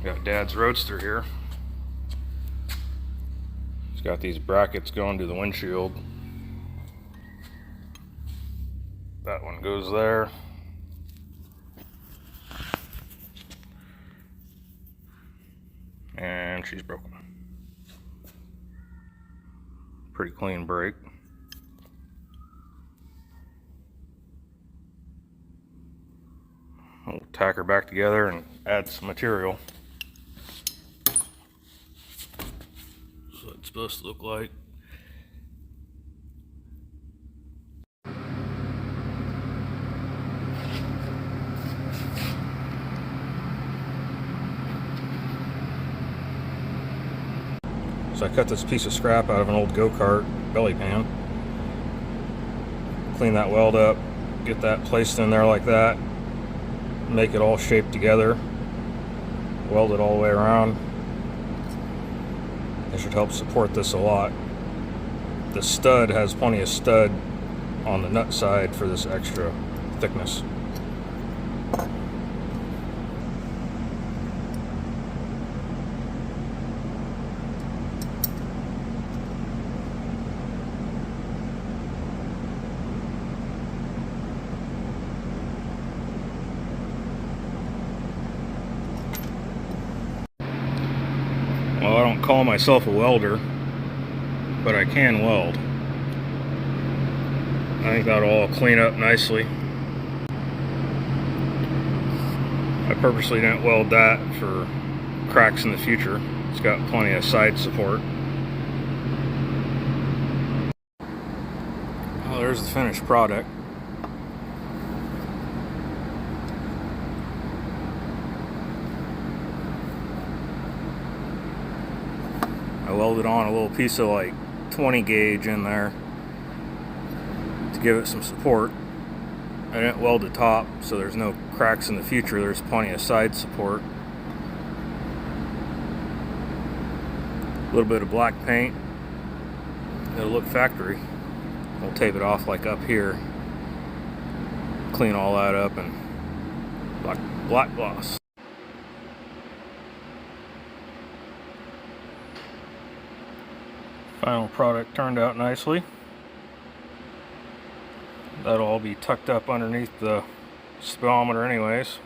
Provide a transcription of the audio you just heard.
Got Dad's roadster here. It's got these brackets going to the windshield. That one goes there. And she's broken. Pretty clean break. We'll tack her back together and add some material. That's what it's supposed to look like. So I cut this piece of scrap out of an old go-kart belly pan. Clean that weld up, get that placed in there like that. Make it all shaped together. Weld it all the way around. It should help support this a lot. The stud has plenty of stud on the nut side for this extra thickness. Well, I don't call myself a welder, but I can weld. I think that'll all clean up nicely. I purposely didn't weld that for cracks in the future. It's got plenty of side support. Well, there's the finished product. I welded on a little piece of like 20 gauge in there to give it some support. I didn't weld the top, so there's no cracks in the future. There's plenty of side support. A little bit of black paint. It'll look factory. We'll tape it off like up here. Clean all that up and black gloss. Final product turned out nicely. That'll all be tucked up underneath the speedometer anyways.